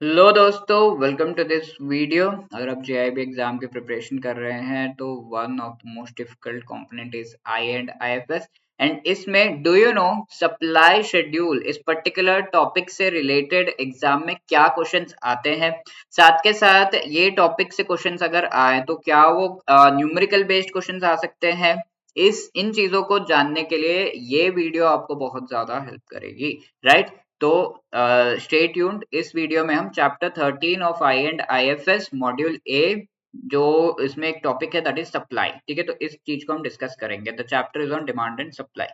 Hello दोस्तों, welcome to this video. अगर आप जेआईबी एग्जाम की प्रिपरेशन कर रहे हैं तो one of the most difficult component is I and IFS. And इसमें do you know supply schedule इस पर्टिकुलर टॉपिक से रिलेटेड एग्जाम में क्या क्वेश्चंस आते हैं। साथ के साथ ये टॉपिक से क्वेश्चंस अगर आए तो क्या वो न्यूमेरिकल बेस्ड क्वेश्चंस आ सकते हैं। इस इन चीजों को जानने के लिए ये वीडियो आपको बहुत ज्यादा हेल्प करेगी, राइट? तो स्टे ट्यून्ड। इस वीडियो में हम chapter 13 of I and IFS module A, जो इसमें एक टॉपिक है दैट इज सप्लाई। ठीक है, तो इस चीज को हम डिस्कस करेंगे। The chapter is on demand and supply.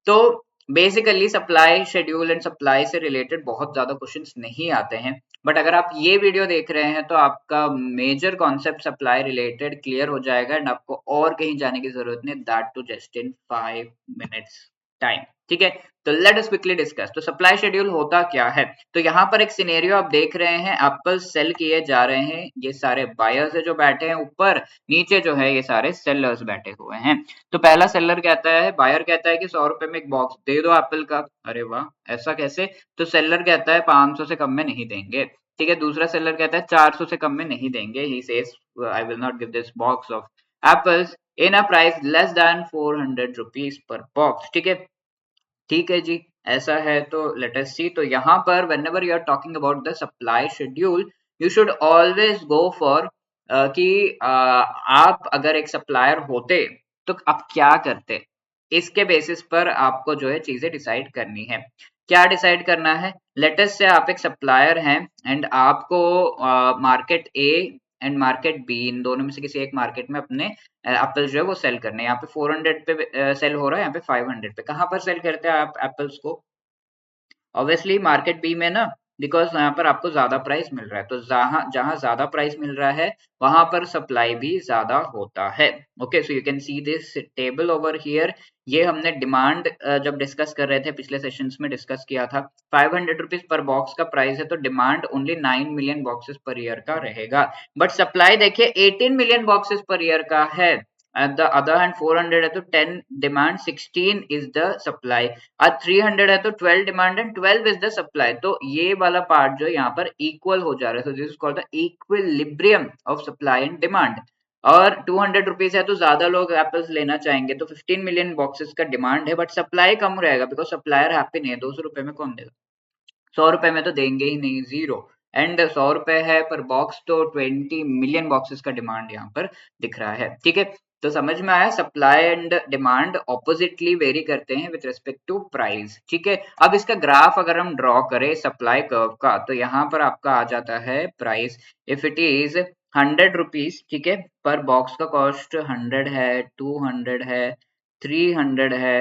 तो basically supply schedule and supply से रिलेटेड बहुत ज्यादा क्वेश्चंस नहीं आते हैं, बट अगर आप ये वीडियो देख रहे हैं तो आपका major concept supply related clear हो जाएगा एंड आपको और कहीं जाने की जरूरत नहीं, that too just in 5 minutes time. ठीक है, तो लेट अस क्विकली डिस्कस। तो सप्लाई शेड्यूल होता क्या है? तो यहाँ पर एक सिनेरियो आप देख रहे हैं, एप्पल सेल किए जा रहे हैं। ये सारे बायर्स है जो बैठे हैं ऊपर, नीचे जो है ये सारे सेलर्स बैठे हुए हैं। तो पहला सेलर कहता है, बायर कहता है कि 100 रुपए में एक बॉक्स दे दो एप्पल का। अरे वाह, ऐसा कैसे? तो सेलर कहता है 500 से कम में नहीं देंगे। ठीक है, दूसरा सेलर कहता है 400 से कम में नहीं देंगे। He says I will not give this box of apples in a price less than 400 rupees per box. ठीक है, ठीक है जी, ऐसा है तो लेट अस सी। तो यहाँ पर whenever you are talking about the supply schedule, you should always go for कि आप अगर एक सप्लायर होते तो आप क्या करते। इसके बेसिस पर आपको जो है चीजें डिसाइड करनी है। क्या डिसाइड करना है? लेटस से आप एक सप्लायर हैं एंड आपको market A and market B, इन दोनों में से किसी एक मार्केट में अपने एप्पल्स जो है वो सेल करने हैं। यहाँ पे 400 पे सेल हो रहा है, यहाँ पे 500 पे। कहाँ पर सेल करते हैं आप एप्पल्स को? ऑब्वियसली मार्केट बी में ना, बिकॉज यहाँ पर आपको ज्यादा प्राइस मिल रहा है। तो जहां जहां ज्यादा प्राइस मिल रहा है वहां पर सप्लाई भी ज्यादा होता है। Okay, so you can see this table over here. ये हमने डिमांड जब डिस्कस कर रहे थे पिछले सेशंस में डिस्कस किया था। 500 रुपीज पर बॉक्स का प्राइस है, तो demand only 9 million boxes per year का रहेगा। बट सप्लाई देखिए 18 मिलियन बॉक्सेस पर ईयर का है। एट द अदर हैंड 400 है तो 10 डिमांड, 16 इज द सप्लाई। आज 300 है तो 12 demand and 12 is the supply. तो ये वाला पार्ट जो है यहाँ पर इक्वल हो जा रहा है। So this is called the equilibrium of supply and demand. और 200 रुपीज है तो ज्यादा लोग एप्पल्स लेना चाहेंगे, तो 15 मिलियन बॉक्सेस का डिमांड है बट सप्लाई कम रहेगा बिकॉज सप्लायर हैप्पी नहीं है। 200 रुपए में कौन देगा? 100 रुपए में तो देंगे ही नहीं, जीरो। एंड 100 रुपए है पर बॉक्स, तो 20 मिलियन बॉक्सेस का डिमांड यहाँ पर दिख रहा है। ठीक है, तो समझ में आया? Supply and demand oppositely very करते हैं विद रिस्पेक्ट टू प्राइस। ठीक है, अब इसका ग्राफ अगर हम ड्रॉ करें सप्लाई कर्व का, तो यहाँ पर आपका आ जाता है price. If it is 100 rupees, ठीक है, पर बॉक्स का कॉस्ट 100 है, 200 है, 300 है,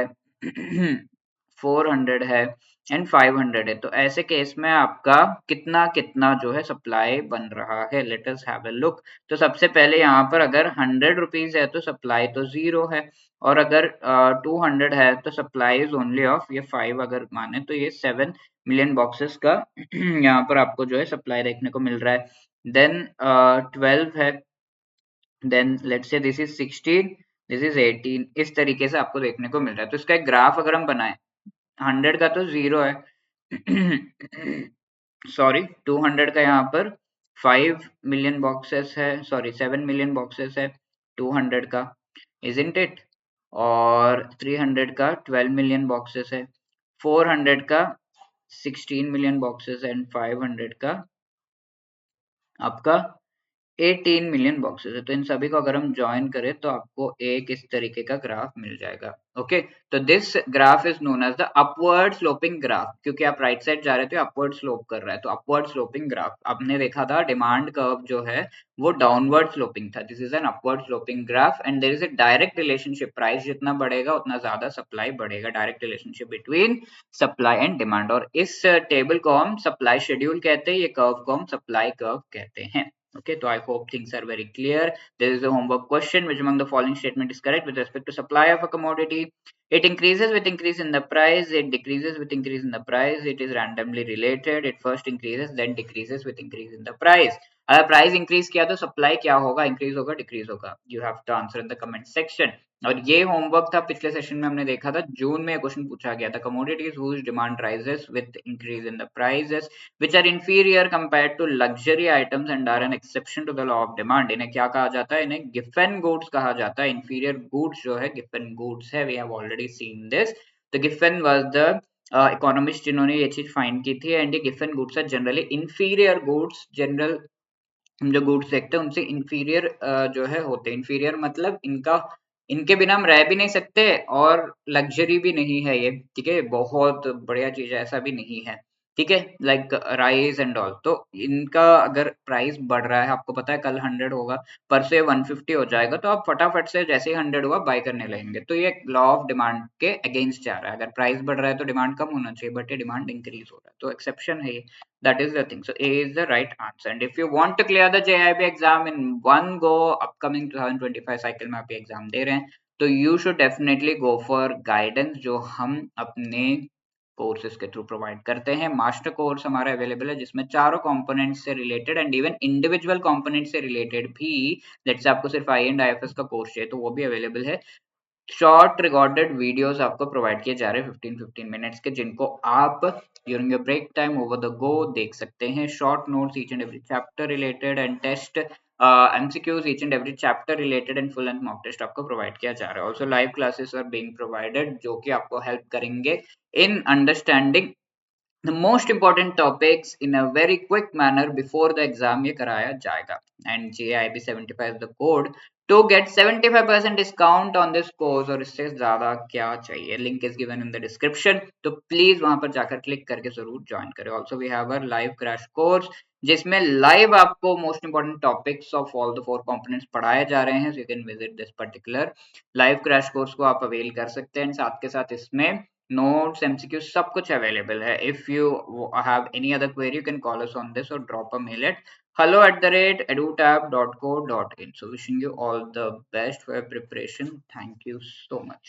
400 है एंड 500 है। तो ऐसे केस में आपका कितना कितना जो है सप्लाई बन रहा है, let us have a look. तो सबसे पहले यहाँ पर अगर 100 रुपीज है तो सप्लाई तो जीरो है, और अगर 200 है तो सप्लाई इज ओनली ऑफ ये 5 अगर माने तो ये 7 मिलियन बॉक्सेस का यहाँ पर आपको जो है सप्लाई देखने को मिल रहा है। देन 12 है, then let's say this is 16, this is 18। इस तरीके से आपको देखने को मिल रहा है। तो इसका एक ग्राफ अगर हम बनाए, 100 का तो जीरो है, सॉरी 200 का यहाँ पर 5 मिलियन बॉक्सेस है, सॉरी 7 मिलियन बॉक्सेस है 200 का, इजंट इट? और 300 का 12 मिलियन बॉक्सेस है, 400 का 16 मिलियन बॉक्सेस एंड 500 का आपका 18 मिलियन बॉक्सेस है। तो इन सभी को अगर हम ज्वाइन करें तो आपको एक इस तरीके का ग्राफ मिल जाएगा। ओके, तो this graph is known as the upward sloping graph, क्योंकि आप राइट साइड जा रहे थे, अपवर्ड स्लोप कर रहा है, तो अपवर्ड स्लोपिंग ग्राफ। आपने देखा था डिमांड कर्व जो है वो डाउनवर्ड स्लोपिंग था, this is an upward sloping graph and there is a direct relationship. Price जितना बढ़ेगा उतना ज्यादा सप्लाई बढ़ेगा, direct relationship between supply and demand. और इस टेबल को हम सप्लाई शेड्यूल कहते हैं, ये कर्व को हम सप्लाई कर्व कहते हैं। Okay, so I hope things are very clear. There is a homework question: which among the following statement is correct with respect to supply of a commodity? It increases with increase in the price, it decreases with increase in the price, it is randomly related, it first increases then decreases with increase in the price. अगर price increase किया तो supply क्या होगा? Increase होगा, decrease होगा? You have to answer in the comment section. और ये homework था पिछले सेशन में, हमने देखा था जून में क्वेश्चन पूछा गया था, commodities whose demand rises with increase in the prices which are inferior compared to luxury items and are an exception to the law of demand. इन्हें क्या कहा जाता है? इन्हें गिफन गुड्स कहा जाता है। इंफीरियर गुड्स जो है गिफन गुड्स है, we have already seen this. तो गिफन वाज द इकोनॉमिस्ट जिन्होंने ये चीज फाइंड की थी, एंड ये Giffen goods are generally inferior goods. General हम जो गुड्स देखते हैं उनसे इंफीरियर जो है होते हैं। इंफीरियर मतलब इनका, इनके बिना हम रह भी नहीं सकते और लग्जरी भी नहीं है ये, ठीक है, बहुत बढ़िया चीज है, ऐसा भी नहीं है, ठीक है, लाइक राइस एंड ऑल। तो इनका अगर प्राइस बढ़ रहा है, आपको पता है कल 100 होगा, परसों ये 150 हो जाएगा, तो आप फटाफट से जैसे ही 100 हुआ बाय करने लगेंगे। तो ये लॉ ऑफ डिमांड के अगेंस्ट जा रहा है। अगर प्राइस बढ़ रहा है तो डिमांड कम होना चाहिए, बट ये डिमांड इंक्रीज हो रहा है, तो एक्सेप्शन है ये। That is the thing. So A is the right answer. And if you want to clear the JIB exam in one go, upcoming 2025 cycle में आप ये एग्जाम दे रहे हैं, तो you should definitely go for guidance जो हम अपने courses के थ्रू प्रोवाइड करते हैं। मास्टर कोर्स हमारा अवेलेबल है जिसमें चारों कंपोनेंट से related and even individual component से रिलेटेड भी, लेट्स से आपको सिर्फ आई एंड आईएफएस का कोर्स चाहिए तो वो भी अवेलेबल है। शॉर्ट रिकॉर्डेड वीडियोस आपको प्रोवाइड किए जा रहे हैं 15-15 मिनट्स के, जिनको आप during your break time over the go देख सकते हैं। Short notes each and every chapter related and test MCQs each and every chapter related and full and mock test आपको प्रोवाइड किया जा रहा है। Also live classes are being provided जो कि आपको हेल्प करेंगे in understanding the most important topics in a very quick manner before the exam ये कराया जाएगा। and JIB 75 is the code to get 75% discount on this course, और इससे ज्यादा क्या चाहिए। Link is given in the description, तो please वहां पर जाकर क्लिक करके जरूर ज्वाइन करें। Also we have a live crash course जिसमें लाइव आपको most important topics of all the 4 components पढ़ाए जा रहे हैं। So you can visit this particular live crash course को आप अवेल कर सकते हैं। साथ के साथ इसमें notes, MCQ सब कुछ available है। If you have any other query, you can call us on this or drop a mail at hello@edutab.co.in. So wishing you all the best for your preparation. Thank you so much.